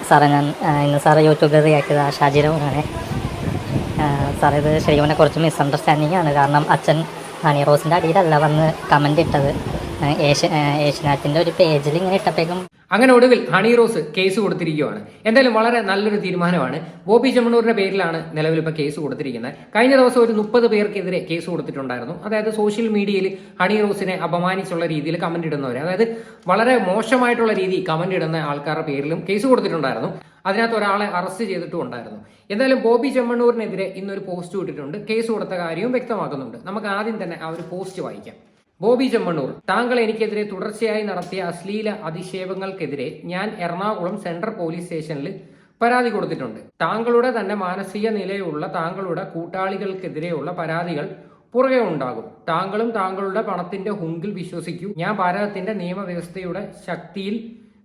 സാറേ ഞാൻ ഇന്ന് സാറ് യൂട്യൂബിൽ റിയാക്ട് ചെയ്ത ഷാജിറോണാണ്. സാറേ ഇത് ശരിക്കും പറഞ്ഞാൽ കുറച്ച് മിസ്അണ്ടർസ്റ്റാൻഡിങ് ആണ്. കാരണം അച്ഛൻ ഹണി റോസിൻ്റെ അടിയിലല്ല വന്ന് കമൻ്റ് ഇട്ടത്, ഏഷ്യനാറ്റിൻ്റെ ഒരു പേജിൽ ഇങ്ങനെ ഇട്ടപ്പോഴേക്കും. അങ്ങനെ ഒടുവിൽ ഹണി റോസ് കേസ് കൊടുത്തിരിക്കുകയാണ്. എന്തായാലും വളരെ നല്ലൊരു തീരുമാനമാണ്. ബോബി ചെമ്മണ്ണൂരിന്റെ പേരിലാണ് നിലവിൽ ഇപ്പോൾ കേസ് കൊടുത്തിരിക്കുന്നത്. കഴിഞ്ഞ ദിവസം ഒരു 30 പേർക്കെതിരെ കേസ് കൊടുത്തിട്ടുണ്ടായിരുന്നു. അതായത് സോഷ്യൽ മീഡിയയിൽ ഹണി റോസിനെ അപമാനിച്ചുള്ള രീതിയിൽ കമന്റ് ഇടുന്നവരെ, അതായത് വളരെ മോശമായിട്ടുള്ള രീതി കമന്റ് ഇടുന്ന ആൾക്കാരുടെ പേരിലും കേസ് കൊടുത്തിട്ടുണ്ടായിരുന്നു. അതിനകത്ത് ഒരാളെ അറസ്റ്റ് ചെയ്തിട്ടും ഉണ്ടായിരുന്നു. എന്തായാലും ബോബി ചെമ്മണ്ണൂരിനെതിരെ ഇന്നൊരു പോസ്റ്റ് ഇട്ടിട്ടുണ്ട്. കേസ് കൊടുത്ത കാര്യവും വ്യക്തമാക്കുന്നുണ്ട്. നമുക്ക് ആദ്യം തന്നെ ആ ഒരു പോസ്റ്റ് വായിക്കാം. ബോബി ചെമ്മണ്ണൂർ: താങ്കൾ എനിക്കെതിരെ തുടർച്ചയായി നടത്തിയ അശ്ലീല അധിക്ഷേപങ്ങൾക്കെതിരെ ഞാൻ എറണാകുളം സെൻട്രൽ പോലീസ് സ്റ്റേഷനിൽ പരാതി കൊടുത്തിട്ടുണ്ട്. താങ്കളുടെ തന്നെ മാനസിക നിലയുള്ള താങ്കളുടെ കൂട്ടാളികൾക്കെതിരെയുള്ള പരാതികൾ പുറകെ ഉണ്ടാകും. താങ്കളും താങ്കളുടെ പണത്തിന്റെ ഹുങ്കിൽ വിശ്വസിക്കൂ. ഞാൻ ഭാരതത്തിന്റെ നിയമവ്യവസ്ഥയുടെ ശക്തിയിൽ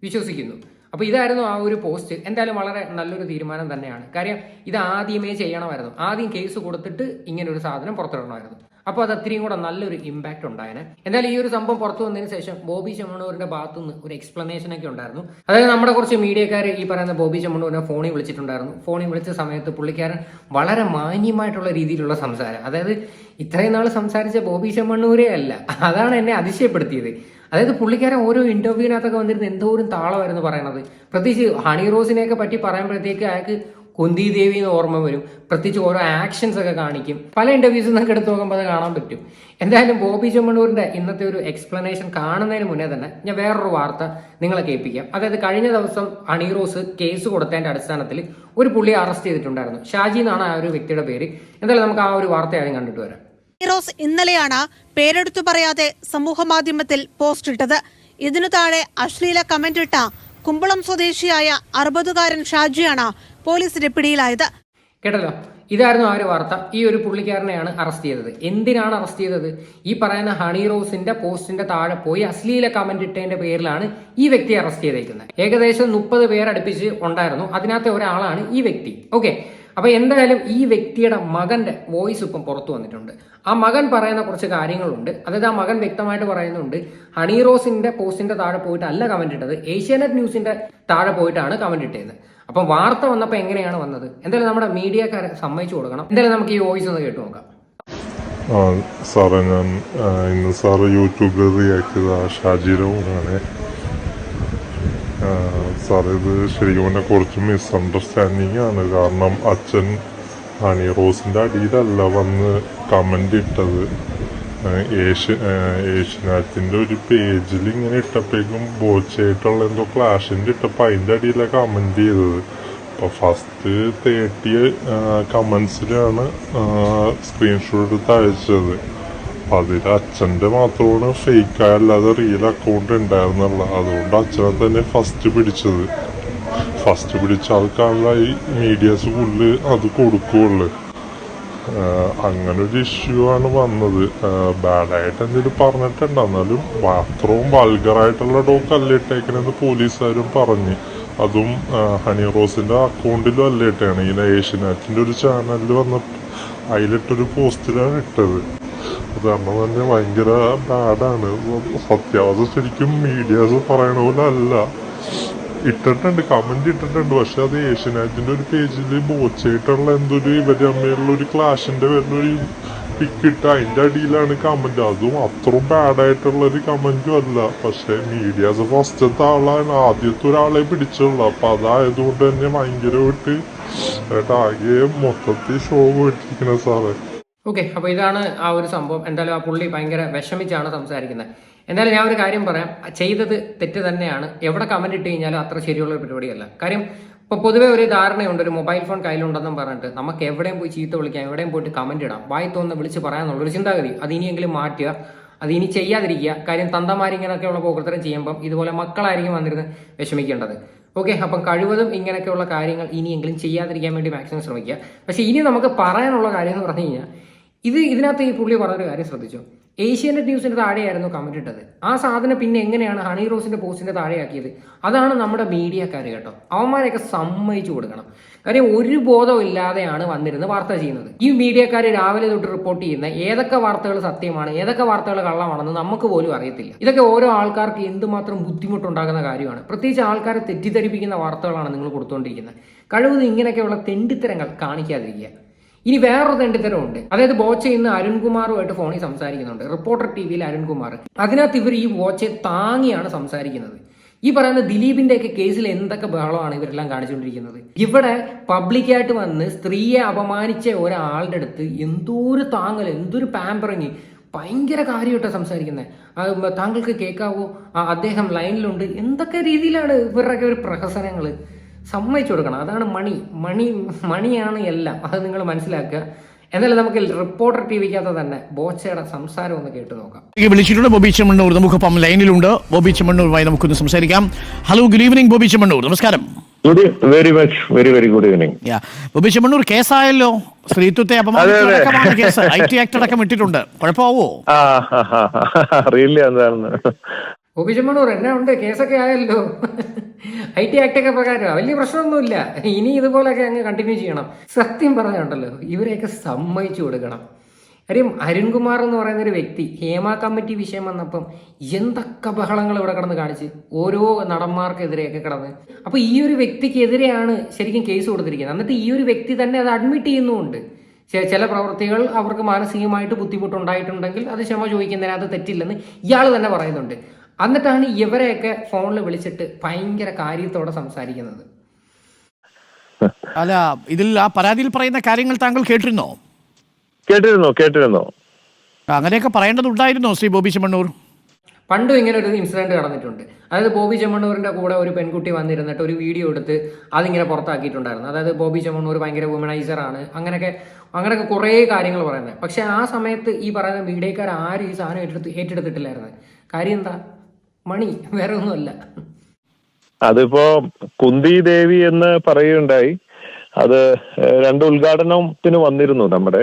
വിശ്വസിക്കുന്നു. അപ്പോൾ ഇതായിരുന്നു ആ ഒരു പോസ്റ്റ്. എന്തായാലും വളരെ നല്ലൊരു തീരുമാനം തന്നെയാണ്. കാര്യം ഇത് ആദ്യമേ ചെയ്യണമായിരുന്നു. ആദ്യം കേസ് കൊടുത്തിട്ട് ഇങ്ങനെ ഒരു സാധനം പുറത്തിടണമായിരുന്നു. അപ്പോൾ അത് അത്രയും കൂടെ നല്ലൊരു ഇമ്പാക്ട് ഉണ്ടായേനെ. എന്തായാലും ഈ ഒരു സംഭവം പുറത്തു വന്നതിന് ശേഷം ബോബി ചെമ്മണ്ണൂരിന്റെ ഭാഗത്തുനിന്ന് ഒരു എക്സ്പ്ലനേഷൻ ഒക്കെ ഉണ്ടായിരുന്നു. അതായത് നമ്മുടെ കുറച്ച് മീഡിയക്കാർ ഈ പറയുന്ന ബോബി ചെമ്മണ്ണൂരിനെ ഫോണിൽ വിളിച്ചിട്ടുണ്ടായിരുന്നു. ഫോണിൽ വിളിച്ച സമയത്ത് പുള്ളിക്കാരൻ വളരെ മാന്യമായിട്ടുള്ള രീതിയിലുള്ള സംസാരം, അതായത് ഇത്രയും നാൾ സംസാരിച്ച ബോബി ചെമ്മണ്ണൂരേ അല്ല, അതാണ് എന്നെ അതിശയപ്പെടുത്തിയത്. അതായത് പുള്ളിക്കാരൻ ഓരോ ഇന്റർവ്യൂവിനകത്തൊക്കെ വന്നിരുന്ന് എന്തോരം താളമായിരുന്നു പറയണത്. പ്രത്യേകിച്ച് ഹണി റോസിനെയൊക്കെ പറ്റി പറയുമ്പോഴത്തേക്ക് അയാൾക്ക് കുന്തി ദേവി എന്ന് ഓർമ്മ വരും. പ്രത്യേകിച്ച് ഓരോ ആക്ഷൻസ് ഒക്കെ കാണിക്കും. പല ഇന്റർവ്യൂസിൽ നിന്നൊക്കെ എടുത്ത് നോക്കുമ്പോൾ അത് കാണാൻ പറ്റും. എന്തായാലും ബോബി ചെമ്മണ്ണൂരിന്റെ ഇന്നത്തെ ഒരു എക്സ്പ്ലനേഷൻ കാണുന്നതിന് മുന്നേ തന്നെ ഞാൻ വേറൊരു വാർത്ത നിങ്ങളെ കേൾപ്പിക്കാം. അതായത് കഴിഞ്ഞ ദിവസം ഹണി റോസ് കേസ് കൊടുത്തതിന്റെ അടിസ്ഥാനത്തിൽ ഒരു പുള്ളിയെ അറസ്റ്റ് ചെയ്തിട്ടുണ്ടായിരുന്നു. ഷാജി എന്നാണ് ആ ഒരു വ്യക്തിയുടെ പേര്. എന്തായാലും നമുക്ക് ആ ഒരു വാർത്ത ആദ്യം കണ്ടിട്ട് വരാം. റോസ് ഇന്നലെയാണ് പേരെടുത്തു പറയാതെ സമൂഹ മാധ്യമത്തിൽ പോസ്റ്റ് ഇട്ടത്. ഇതിനു താഴെ അശ്ലീല കമന്റ് ഇട്ട കുമ്പളം സ്വദേശിയായ 60-കാരൻ ഷാജിയാണ് പോലീസിന്റെ പിടിയിലായത്. കേട്ടല്ലോ, ഇതായിരുന്നു ആ ഒരു വാർത്ത. ഈ ഒരു പുള്ളിക്കാരനെയാണ് അറസ്റ്റ് ചെയ്തത്. എന്തിനാണ് അറസ്റ്റ് ചെയ്തത്? ഈ പറയുന്ന ഹണി റോസിന്റെ പോസ്റ്റിന്റെ താഴെ പോയി അശ്ലീല കമന്റ് ഇട്ടതിന്റെ പേരിലാണ് ഈ വ്യക്തിയെ അറസ്റ്റ് ചെയ്തേക്കുന്നത്. ഏകദേശം 30 പേരടുപ്പിച്ച് ഉണ്ടായിരുന്നു. അതിനകത്തെ ഒരാളാണ് ഈ വ്യക്തി. ഓക്കെ, അപ്പൊ എന്തായാലും ഈ വ്യക്തിയുടെ മകന്റെ വോയിസ് ഇപ്പം പുറത്തു വന്നിട്ടുണ്ട്. ആ മകൻ പറയുന്ന കുറച്ച് കാര്യങ്ങളുണ്ട്. അതായത് ആ മകൻ വ്യക്തമായിട്ട് പറയുന്നുണ്ട്, ഹണി റോസിന്റെ പോസ്റ്റിന്റെ താഴെ പോയിട്ട് അല്ല കമന്റ് ഇട്ടത്, ഏഷ്യാനെറ്റ് ന്യൂസിന്റെ താഴെ പോയിട്ടാണ് കമന്റ് ഇട്ടത്. അപ്പൊ വാർത്ത വന്നപ്പോൾ എങ്ങനെയാണ് വന്നത്? എന്തായാലും നമ്മുടെ മീഡിയക്കാരെ സമ്മതിച്ചു കൊടുക്കണം. എന്തായാലും നമുക്ക് ഈ വോയിസ് ഒന്ന് കേട്ടു നോക്കാം. സാറേ, ഞാൻ ഇന്ന് സാറ് യൂട്യൂബിൽ റിയാക്ട് ചെയ്ത ഷാജിറോണാണ്. സാർ, ഇത് ശരിക്കും പറഞ്ഞാൽ കുറച്ച് മിസ്അണ്ടർസ്റ്റാൻഡിങ് ആണ്. കാരണം അച്ഛൻ ഹണി റോസിന്റെ അടിയിലല്ല വന്ന് കമന്റ് ഇട്ടത്. ഏഷ്യനാറ്റിന്റെ ഒരു പേജിൽ ഇങ്ങനെ ഇട്ടപ്പോഴേക്കും ബോച്ചായിട്ടുള്ള എന്തോ ക്ലാഷിന്റെ ഇട്ടപ്പോൾ അതിന്റെ അടിയിലാണ് കമന്റ് ചെയ്തത്. അപ്പൊ ഫസ്റ്റ് 30 കമന്റ്സിലാണ് സ്ക്രീൻഷോട്ട് എടുത്ത് അയച്ചത്. അതിൽ അച്ഛൻ്റെ മാത്രമാണ് ഫേക്ക് അല്ലാതെ റിയൽ അക്കൗണ്ട് ഉണ്ടായിരുന്നുള്ള. അതുകൊണ്ട് അച്ഛനെ തന്നെ ഫസ്റ്റ് പിടിച്ച ആൾക്കാണല്ല ഈ മീഡിയാസ് ഫുള്ള് അത് കൊടുക്കുകയുള്ളു. അങ്ങനെ ഒരു ഇഷ്യൂ ആണ് വന്നത്. ബാഡായിട്ട് എന്തെങ്കിലും പറഞ്ഞിട്ടുണ്ട്, എന്നാലും അത്രയും വൾഗറായിട്ടുള്ള ഡോക്ക് ഇട്ടേക്കണെന്ന് പോലീസുകാരും പറഞ്ഞ്. അതും ഹണി റോസിന്റെ അക്കൗണ്ടിലും ഇട്ടേണ്. ഇങ്ങനെ ഏഷ്യനാറ്റിന്റെ ഒരു ചാനലിൽ വന്നപ്പോൾ അതിലിട്ടൊരു പോസ്റ്റിലാണ് ഇട്ടത്. അത് കാരണം തന്നെ ഭയങ്കര ബാഡാണ്. സത്യാവസ്ഥ ശരിക്കും മീഡിയാസ് പറയണ പോലെ അല്ല. ഇട്ടിട്ടുണ്ട്, കമന്റ് ഇട്ടിട്ടുണ്ട്. പക്ഷെ അത് ഏഷ്യനാറ്റിന്റെ ഒരു പേജിൽ ബോച്ചായിട്ടുള്ള എന്തൊരു ഇവര് തമ്മിലുള്ള ഒരു ക്ലാഷിന്റെ പേരിലൊരു പിക്ക് ഇട്ട് അതിന്റെ അടിയിലാണ് കമന്റ്. അതും അത്രയും ബാഡായിട്ടുള്ള ഒരു കമന്റും അല്ല. പക്ഷെ മീഡിയാസ് ഫസ്റ്റത്തെ ആളാണ്, ആദ്യത്തെ ഒരാളെ പിടിച്ചുള്ളൂ. അപ്പൊ അതായതുകൊണ്ട് തന്നെ ഭയങ്കരമായിട്ട് ആകെ മൊത്തത്തിൽ ഷോ പോയിട്ടിരിക്കണ സാറേ. ഓക്കെ, അപ്പോൾ ഇതാണ് ആ ഒരു സംഭവം. എന്തായാലും ആ പുള്ളി ഭയങ്കര വിഷമിച്ചാണ് സംസാരിക്കുന്നത്. എന്തായാലും ഞാൻ ഒരു കാര്യം പറയാം, ചെയ്തത് തെറ്റ് തന്നെയാണ്. എവിടെ കമന്റ് ഇട്ട് കഴിഞ്ഞാലും അത്ര ശരിയുള്ള പരിപാടിയല്ല. കാര്യം ഇപ്പോൾ പൊതുവേ ഒരു ധാരണയുണ്ട്, ഒരു മൊബൈൽ ഫോൺ കയ്യിലുണ്ടെന്നും പറഞ്ഞിട്ട് നമുക്ക് എവിടെയും പോയി ചീത്ത വിളിക്കാം, എവിടെയും പോയിട്ട് കമന്റ് ഇടാം, വായി തോന്നുന്ന വിളിച്ച് പറയാന്നുള്ളൊരു ചിന്താഗതി അത് ഇനിയെങ്കിലും മാറ്റുക. അത് ഇനി ചെയ്യാതിരിക്കുക. കാര്യം തന്തമാരിങ്ങനെയൊക്കെയുള്ള പോകൃത്തരം ചെയ്യുമ്പം ഇതുപോലെ മക്കളായിരിക്കും വന്നിരുന്ന് വിഷമിക്കേണ്ടത്. ഓക്കെ, അപ്പം കഴിവതും ഇങ്ങനെയൊക്കെയുള്ള കാര്യങ്ങൾ ഇനിയെങ്കിലും ചെയ്യാതിരിക്കാൻ വേണ്ടി മാക്സിമം ശ്രമിക്കുക. പക്ഷേ ഇനി നമുക്ക് പറയാനുള്ള കാര്യം എന്ന് പറഞ്ഞു കഴിഞ്ഞാൽ, ഇതിനകത്ത് ഈ പുള്ളി പറഞ്ഞൊരു കാര്യം ശ്രദ്ധിച്ചോ. ഏഷ്യാനെറ്റ് ന്യൂസിന്റെ താഴെയായിരുന്നു കമന്റ് ഇട്ടത്. ആ സാധനം പിന്നെ എങ്ങനെയാണ് ഹണി റോസിന്റെ പോസ്റ്റിന്റെ താഴെയാക്കിയത്? അതാണ് നമ്മുടെ മീഡിയക്കാർ കേട്ടോ. അവന്മാരെയൊക്കെ സമ്മതിച്ചു കൊടുക്കണം. കാര്യം ഒരു ബോധവും ഇല്ലാതെയാണ് വന്നിരുന്ന് വാർത്ത ചെയ്യുന്നത്. ഈ മീഡിയക്കാർ രാവിലെ തൊട്ട് റിപ്പോർട്ട് ചെയ്യുന്ന ഏതൊക്കെ വാർത്തകൾ സത്യമാണ്, ഏതൊക്കെ വാർത്തകൾ കള്ളമാണെന്ന് നമുക്ക് പോലും അറിയത്തില്ല. ഇതൊക്കെ ഓരോ ആൾക്കാർക്ക് എന്തുമാത്രം ബുദ്ധിമുട്ടുണ്ടാകുന്ന കാര്യമാണ്. പ്രത്യേകിച്ച് ആൾക്കാരെ തെറ്റിദ്ധരിപ്പിക്കുന്ന വാർത്തകളാണ് നിങ്ങൾ കൊടുത്തുകൊണ്ടിരിക്കുന്നത്. കഴിവതും ഇങ്ങനെയൊക്കെയുള്ള തെണ്ടിത്തരങ്ങൾ കാണിക്കാതിരിക്കുക. ഇനി വേറൊരു തെണ്ടിത്തരമുണ്ട്. അതായത് ബോച്ച ഇന്ന് അരുൺകുമാറുമായിട്ട് ഫോണിൽ സംസാരിക്കുന്നുണ്ട്. റിപ്പോർട്ടർ ടിവിയിൽ അരുൺകുമാർ. അതിനകത്ത് ഇവർ ഈ ബോച്ചയെ താങ്ങിയാണ് സംസാരിക്കുന്നത്. ഈ പറയുന്ന ദിലീപിന്റെയൊക്കെ കേസിൽ എന്തൊക്കെ ബഹളമാണ് ഇവരെല്ലാം കാണിച്ചുകൊണ്ടിരിക്കുന്നത്. ഇവിടെ പബ്ലിക്കായിട്ട് വന്ന് സ്ത്രീയെ അപമാനിച്ച ഒരാളുടെ അടുത്ത് എന്തൊരു താങ്ങൽ, എന്തൊരു പാമ്പറിങ്, ഭയങ്കര കാര്യമായിട്ടാണ് സംസാരിക്കുന്നത്. താങ്കൾക്ക് കേൾക്കാവോ, അദ്ദേഹം ലൈനിലുണ്ട്, എന്തൊക്കെ രീതിയിലാണ് ഇവരുടെയൊക്കെ ഒരു പ്രഹസനങ്ങൾ. സമ്മതിച്ചു കൊടുക്കണം. അതാണ് മണിയാണ് എല്ലാം. അത് നിങ്ങൾ മനസ്സിലാക്കുക. എന്നാലും നമുക്ക് റിപ്പോർട്ടർ ടിവിക്കകത്ത് തന്നെ ബോച്ചയുടെ സംസാരം ഒന്ന് കേട്ടു നോക്കാം. വിളിച്ചിട്ടുണ്ട് ബോബി ചെമ്മണ്ണൂർ, നമുക്കൊപ്പം ലൈനിലുണ്ട്. ബോബി ചെമ്മണ്ണൂരുമായി നമുക്കൊന്ന് സംസാരിക്കാം. Hello, good evening Bobby Chemmanur. നമസ്കാരം. Very good evening. Bobby Chemmanur, കേസായല്ലോ, സ്ത്രീത്വത്തെ അപമാനിച്ചടക്കമാണ് കേസ്. IT ആക്ട് അടക്കം ഇട്ടിട്ടുണ്ട്. കുഴപ്പമാവോ? അറിയില്ല എന്താണെന്ന്. ബോബി ചെമ്മണ്ണൂർ എന്നാ ഉണ്ട്? കേസൊക്കെ ആയല്ലോ. IT ആക്ട് ഒക്കെ പ്രകാരം വലിയ പ്രശ്നമൊന്നുമില്ല. ഇനി ഇതുപോലൊക്കെ അങ്ങ് കണ്ടിന്യൂ ചെയ്യണം. സത്യം പറഞ്ഞുണ്ടല്ലോ, ഇവരെയൊക്കെ സമ്മതിച്ചു കൊടുക്കണം. കാര്യം അരുൺകുമാർ എന്ന് പറയുന്ന ഒരു വ്യക്തി ഹേമ കമ്മിറ്റി വിഷയം വന്നപ്പം എന്തൊക്കെ ബഹളങ്ങൾ ഇവിടെ കിടന്ന് കാണിച്ച്, ഓരോ നടന്മാർക്കെതിരെയൊക്കെ കിടന്ന്. അപ്പൊ ഈ ഒരു വ്യക്തിക്കെതിരെയാണ് ശരിക്കും കേസ് കൊടുത്തിരിക്കുന്നത്. എന്നിട്ട് ഈ ഒരു വ്യക്തി തന്നെ അത് അഡ്മിറ്റ് ചെയ്യുന്നുമുണ്ട്. ചില പ്രവൃത്തികൾ അവർക്ക് മാനസികമായിട്ട് ബുദ്ധിമുട്ടുണ്ടായിട്ടുണ്ടെങ്കിൽ അത് ക്ഷമ ചോദിക്കുന്നതിനകത്ത് തെറ്റില്ലെന്ന് ഇയാൾ തന്നെ പറയുന്നുണ്ട്. എന്നിട്ടാണ് ഇവരെയൊക്കെ ഫോണിൽ വിളിച്ചിട്ട് ഭയങ്കര കാര്യത്തോടെ സംസാരിക്കുന്നത്. അല്ല, ഇതിൽ ആ പരാതിയിൽ പറയുന്ന കാര്യങ്ങൾ താങ്കൾ കേട്ടിരുന്നോ? കേട്ടിരുന്നോ. അങ്ങനെയൊക്കെ പറയേണ്ടതുണ്ടായിരുന്നോ ശ്രീ ബോബി ചെമ്മണ്ണൂർ? പണ്ടും ഇങ്ങനെ ഒരു ഇൻസിഡന്റ് നടന്നിട്ടുണ്ട്. അതായത് ബോബി ചെമ്മണ്ണൂരിന്റെ കൂടെ ഒരു പെൺകുട്ടി വന്നിരുന്നിട്ട് ഒരു വീഡിയോ എടുത്ത് അതിങ്ങനെ പുറത്താക്കിയിട്ടുണ്ടായിരുന്നു. അതായത് ബോബി ചെമ്മണ്ണൂർ ഭയങ്കര വുമനൈസർ ആണ്, അങ്ങനെയൊക്കെ കുറേ കാര്യങ്ങൾ പറയുന്നത്. പക്ഷെ ആ സമയത്ത് ഈ പറയുന്ന മീഡിയക്കാർ ആരും ഈ സാധനം ഏറ്റെടുത്തിട്ടില്ലായിരുന്നു. കാര്യം എന്താ? മണി, വേറെ ഒന്നുമല്ല. അതിപ്പോ കുന്തി ദേവി എന്ന് പറയുകയുണ്ടായി. അത് 2 ഉദ്ഘാടനത്തിന് വന്നിരുന്നു നമ്മുടെ.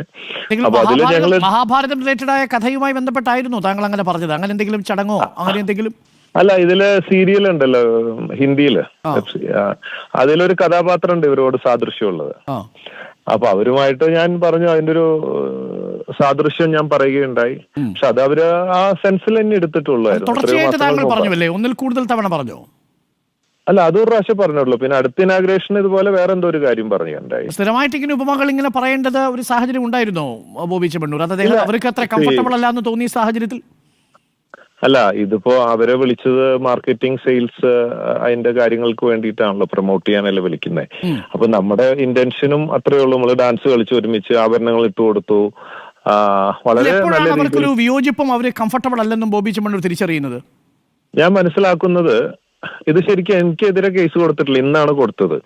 അപ്പൊ അതില് ഞങ്ങള് മഹാഭാരതം റിലേറ്റഡ് ആയ കഥയുമായി ബന്ധപ്പെട്ടായിരുന്നു താങ്കൾ അങ്ങനെ പറഞ്ഞത്? അങ്ങനെ എന്തെങ്കിലും ചടങ്ങോ അങ്ങനെ എന്തെങ്കിലും? അല്ല, ഇതില് സീരിയൽ ഉണ്ടല്ലോ ഹിന്ദിയില്, അതിലൊരു കഥാപാത്രം ഉണ്ട് ഇവരോട് സാദൃശ്യമുള്ളത്. അപ്പൊ അവരുമായിട്ട് ഞാൻ പറഞ്ഞു, അതിന്റെ ഒരു സാദൃശ്യം ഞാൻ പറയുകയുണ്ടായി. പക്ഷെ അത് അവര് ആ സെൻസിൽ തന്നെ എടുത്തിട്ടുള്ളായിരുന്നു. ഒന്നിൽ കൂടുതൽ തവണ പറഞ്ഞോ? അല്ല, അതൊരു പ്രാവശ്യം പറഞ്ഞുള്ളൂ. പിന്നെ അടുത്ത ഇനാഗ്രേഷൻ ഇതുപോലെ വേറെ എന്തോ ഒരു കാര്യം പറയുകയുണ്ടായി. സ്ഥിരമായിട്ട് ഇങ്ങനെ ഉപമകൾ ഇങ്ങനെ പറയേണ്ടത് ഒരു സാഹചര്യം ഉണ്ടായിരുന്നോ ബോബി ചെമ്മണ്ണൂർ? അത് അവർക്ക് അത്ര കംഫർട്ടബിൾ അല്ല എന്ന് തോന്നിയ സാഹചര്യത്തിൽ? അല്ല, ഇതിപ്പോ അവരെ വിളിച്ചത് മാർക്കറ്റിംഗ്, സെയിൽസ്, അതിന്റെ കാര്യങ്ങൾക്ക് വേണ്ടിയിട്ടാണല്ലോ, പ്രൊമോട്ട് ചെയ്യാനല്ലേ വിളിക്കുന്നത്. അപ്പൊ നമ്മുടെ ഇന്റൻഷനും അത്രയേ ഉള്ളൂ. നമ്മള് ഡാൻസ് കളിച്ച് ഒരുമിച്ച് ആഭരണങ്ങൾ ഇട്ട് കൊടുത്തു. വളരെ അവർക്കൊരു വിയോജിപ്പും അവര് കംഫർട്ടബിൾ അല്ലെന്നും ബോബി ചെമ്മണ്ണൂർ തിരിച്ചറിയുന്നത് ഞാൻ മനസ്സിലാക്കുന്നത്. ഇത് ശരിക്കും എനിക്കെതിരെ കേസ് കൊടുത്തിട്ടില്ല, ഇന്നാണ് കൊടുത്തത്.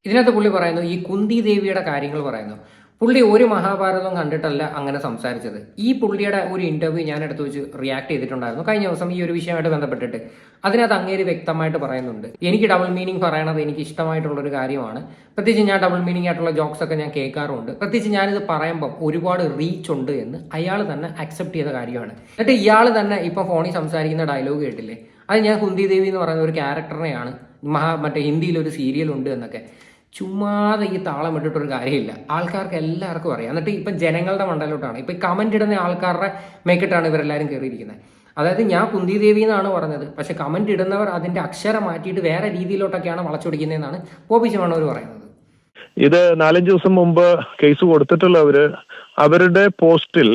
ഇതിനകത്ത് പുള്ളി പറയുന്നു, ഈ കുന്തി ദേവിയുടെ കാര്യങ്ങൾ പറയുന്നു. പുള്ളി ഒരു മഹാഭാരതവും കണ്ടിട്ടല്ല അങ്ങനെ സംസാരിച്ചത്. ഈ പുള്ളിയുടെ ഒരു ഇന്റർവ്യൂ ഞാൻ എടുത്ത് വെച്ച് റിയാക്ട് ചെയ്തിട്ടുണ്ടായിരുന്നു കഴിഞ്ഞ ദിവസം ഈ ഒരു വിഷയമായിട്ട് ബന്ധപ്പെട്ടിട്ട്. അതിനകത്ത് അങ്ങേര് വ്യക്തമായിട്ട് പറയുന്നുണ്ട്, എനിക്ക് ഡബിൾ മീനിങ് പറയണത് എനിക്ക് ഇഷ്ടമായിട്ടുള്ളൊരു കാര്യമാണ്. പ്രത്യേകിച്ച് ഞാൻ ഡബിൾ മീനിങ് ആയിട്ടുള്ള ജോക്സ് ഒക്കെ ഞാൻ കേൾക്കാറുണ്ട്. പ്രത്യേകിച്ച് ഞാനിത് പറയുമ്പോൾ ഒരുപാട് റീച്ച് ഉണ്ട് എന്ന് അയാൾ തന്നെ അക്സെപ്റ്റ് ചെയ്ത കാര്യമാണ്. എന്നിട്ട് ഇയാൾ തന്നെ ഇപ്പം ഫോണിൽ സംസാരിക്കുന്ന ഡയലോഗ് കേട്ടില്ലേ, അത് ഞാൻ കുന്തി ദേവി എന്ന് പറയുന്ന ഒരു ക്യാരക്ടറിനെയാണ് മറ്റേ ഹിന്ദിയിൽ ഒരു സീരിയൽ ഉണ്ട് എന്നൊക്കെ. ചുമ്മാതെ ഈ താളം ഇട്ടിട്ടൊരു കാര്യമില്ല. ആൾക്കാർക്ക് എല്ലാവർക്കും അറിയാം. എന്നിട്ട് ഇപ്പം ജനങ്ങളുടെ മണ്ടലോട്ടാണ്, ഇപ്പം കമന്റ് ഇടുന്ന ആൾക്കാരുടെ മേക്കിട്ടാണ് ഇവരെല്ലാവരും കയറിയിരിക്കുന്നത്. അതായത് ഞാൻ കുന്തി ദേവി എന്നാണ് പറഞ്ഞത്, പക്ഷെ കമന്റ് ഇടുന്നവർ അതിന്റെ അക്ഷരം മാറ്റിയിട്ട് വേറെ രീതിയിലോട്ടൊക്കെയാണ് വളച്ചൊടിക്കുന്നതെന്നാണ് ബോബി ചെമ്മണ്ണൂർ പറയുന്നത്. ഇത് 4-5 ദിവസം മുമ്പ് കേസ് കൊടുത്തിട്ടുള്ളവര് അവരുടെ പോസ്റ്റിൽ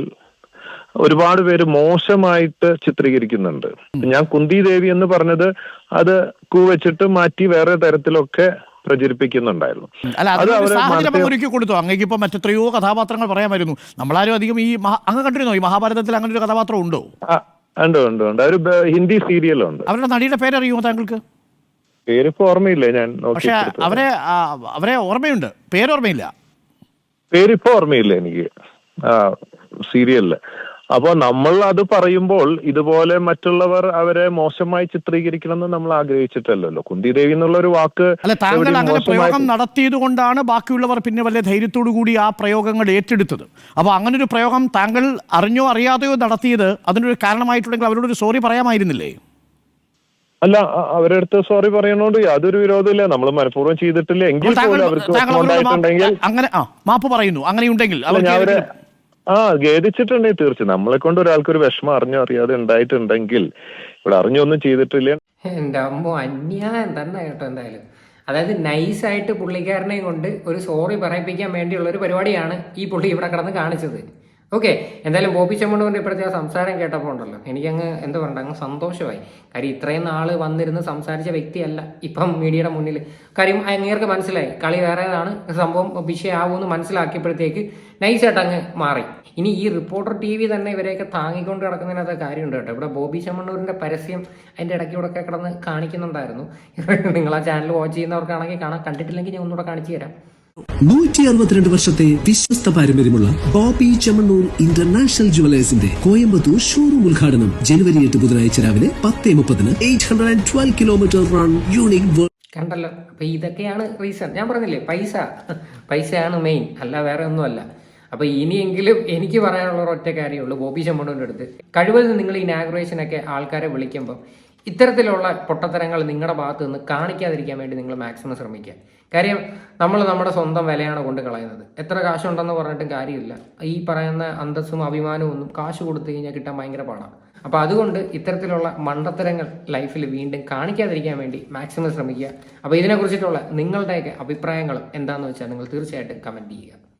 ഒരുപാട് പേര് മോശമായിട്ട് ചിത്രീകരിക്കുന്നുണ്ട്. ഞാൻ കുന്തി ദേവി എന്ന് പറഞ്ഞത് അത് വെച്ചിട്ട് മാറ്റി വേറെ തരത്തിലൊക്കെ പ്രചരിപ്പിക്കുന്നുണ്ടായിരുന്നു. കൊടുത്തു. അങ്ങേക്ക് ഇപ്പൊ മറ്റെത്രയോ കഥാപാത്രങ്ങൾ പറയാമായിരുന്നു. നമ്മളാരും അധികം ഈ അങ്ങ് കണ്ടിരുന്നോ ഈ മഹാഭാരതത്തിൽ അങ്ങനെ ഒരു കഥാപാത്രം ഉണ്ടോ? ഉണ്ട്. ഒരു ഹിന്ദി സീരിയലുണ്ട്. അവരുടെ നടിയുടെ പേരറിയുമോ താങ്കൾക്ക്? പേരിപ്പോ ഓർമ്മയില്ല. ഞാൻ പക്ഷെ അവരെ ഓർമ്മയുണ്ട്, പേരോർമ്മയില്ല. പേരിപ്പോ ഓർമ്മയില്ല എനിക്ക് സീരിയലില്. അപ്പൊ നമ്മൾ അത് പറയുമ്പോൾ ഇതുപോലെ മറ്റുള്ളവർ അവരെ മോശമായി ചിത്രീകരിക്കണമെന്ന് നമ്മൾ ആഗ്രഹിച്ചിട്ടല്ലോ. കുന്തിദേവി എന്നുള്ള ഒരു വാക്ക് അല്ല, താങ്കൾ എവിടെയും അങ്ങനെ മോശമായി- പ്രയോഗം നടത്തിയത് കൊണ്ടാണ് ബാക്കിയുള്ളവർ പിന്നെ വലിയ ധൈര്യത്തോടു കൂടി ആ പ്രയോഗങ്ങൾ ഏറ്റെടുത്തത്. അപ്പോൾ അങ്ങനെ ഒരു പ്രയോഗം താങ്കൾ അറിഞ്ഞോ അറിയാതെയോ നടത്തിയത് അതിനൊരു കാരണമായിട്ടുണ്ടെങ്കിൽ അവരോടൊരു സോറി പറയാമായിരുന്നില്ലേ? അല്ല, അവരുടെ അടുത്ത് സോറി പറയണോണ്ട് യാതൊരു വിരോധമില്ല. നമ്മൾ മനഃപൂർവ്വം ചെയ്തിട്ടില്ല എങ്കിൽ താങ്കൾ പോലും അവർക്ക് താങ്കൾ അവരോട് ഉണ്ടായിട്ടുണ്ടെങ്കിൽ അങ്ങനെ മാപ്പ് പറയുന്നു, അങ്ങനെയുണ്ടെങ്കിൽ അല്ല, ഞാൻ അവരെ അവർക്ക് ഖേദിച്ചിട്ടുണ്ടെങ്കിൽ തീർച്ചയായും നമ്മളെ കൊണ്ട് ഒരാൾക്ക് ഒരു വിഷമം അറിഞ്ഞോ അറിയാതെ ഉണ്ടായിട്ടുണ്ടെങ്കിൽ ഇവിടെ അറിഞ്ഞൊന്നും ചെയ്തിട്ടില്ല. എൻ്റെ അമ്മ അന്യായം തന്നെ കേട്ടോ. എന്തായാലും അതായത് നൈസായിട്ട് പുള്ളിക്കാരനെയും കൊണ്ട് ഒരു സോറി പറയിപ്പിക്കാൻ വേണ്ടിയുള്ള ഒരു പരിപാടിയാണ് ഈ പുള്ളി ഇവിടെ കിടന്ന് കാണിച്ചത്. ഓക്കെ, എന്തായാലും ബോബി ചെമ്മണ്ണൂരിൻ്റെ ഇപ്പോഴത്തെ ആ സംസാരം കേട്ടപ്പോൾ ഉണ്ടല്ലോ, എനിക്കങ്ങ് എന്താ പറയണ്ട, അങ്ങ് സന്തോഷമായി. കാര്യം ഇത്രയും നാൾ വന്നിരുന്ന് സംസാരിച്ച വ്യക്തിയല്ല ഇപ്പം മീഡിയയുടെ മുന്നിൽ. കാര്യം അങ്ങേർക്ക് മനസ്സിലായി കളി വേറേതാണ്, സംഭവം വിഷയമാവുമെന്ന് മനസ്സിലാക്കിയപ്പോഴത്തേക്ക് നൈസായിട്ട് അങ്ങ് മാറി. ഇനി ഈ റിപ്പോർട്ടർ TV തന്നെ ഇവരെയൊക്കെ താങ്ങിക്കൊണ്ട് കിടക്കുന്നതിനകത്ത് കാര്യമുണ്ട് കേട്ടോ. ഇവിടെ ബോബി ചെമ്മണ്ണൂരിൻ്റെ പരസ്യം അതിൻ്റെ ഇടയ്ക്കൂടെ ഒക്കെ കിടന്ന് കാണിക്കുന്നുണ്ടായിരുന്നു. നിങ്ങൾ ആ ചാനൽ വാച്ച് ചെയ്യുന്നവർക്കാണെങ്കിൽ കാണാൻ, കണ്ടിട്ടില്ലെങ്കിൽ ഞാൻ ഒന്നുകൂടെ കാണിച്ചു തരാം. 162 വർഷത്തെ വിശ്വസ്ത പാരമ്പര്യമുള്ള ബോബി ചെമ്മണ്ണൂർ ഇന്റർനാഷണൽ ജുവലേഴ്സിന്റെ കോയമ്പത്തൂർ ഷോറൂം ഉദ്ഘാടനം ജനുവരി 8 ബുധനാഴ്ച രാവിലെ 10:30. 812 കിലോമീറ്റർ റൺ യൂണിക്. കണ്ടല്ലോ, അപ്പൊ ഇതൊക്കെയാണ് റീസൺ. ഞാൻ പറഞ്ഞില്ലേ, പൈസയാണ് മെയിൻ, അല്ല വേറെ ഒന്നുമല്ല. അപ്പൊ ഇനിയെങ്കിലും എനിക്ക് പറയാനുള്ള ഒറ്റ കാര്യമുള്ളൂ ബോബി ചെമ്മണ്ണൂരിൻ്റെ അടുത്ത്, കഴിവതും നിങ്ങൾ ഇനാഗുറേഷനൊക്കെ ആൾക്കാരെ വിളിക്കുമ്പോൾ ഇത്തരത്തിലുള്ള പൊട്ടത്തരങ്ങൾ നിങ്ങളുടെ ഭാഗത്ത് നിന്ന് കാണിക്കാതിരിക്കാൻ വേണ്ടി നിങ്ങൾ മാക്സിമം ശ്രമിക്കുക. കാര്യം നമ്മൾ നമ്മുടെ സ്വന്തം വിലയാണ് കൊണ്ട് കളയുന്നത്. എത്ര കാശുണ്ടെന്ന് പറഞ്ഞിട്ടും കാര്യമില്ല. ഈ പറയുന്ന അന്തസ്സും അഭിമാനവും ഒന്നും കാശ് കൊടുത്തു കഴിഞ്ഞാൽ കിട്ടാൻ ഭയങ്കര പാടാണ്. അപ്പോൾ അതുകൊണ്ട് ഇത്തരത്തിലുള്ള മണ്ടത്തരങ്ങൾ ലൈഫിൽ വീണ്ടും കാണിക്കാതിരിക്കാൻ വേണ്ടി മാക്സിമം ശ്രമിക്കുക. അപ്പോൾ ഇതിനെക്കുറിച്ചിട്ടുള്ള നിങ്ങളുടെയൊക്കെ അഭിപ്രായങ്ങൾ എന്താണെന്ന് വെച്ചാൽ നിങ്ങൾ തീർച്ചയായിട്ടും കമൻറ്റ് ചെയ്യുക.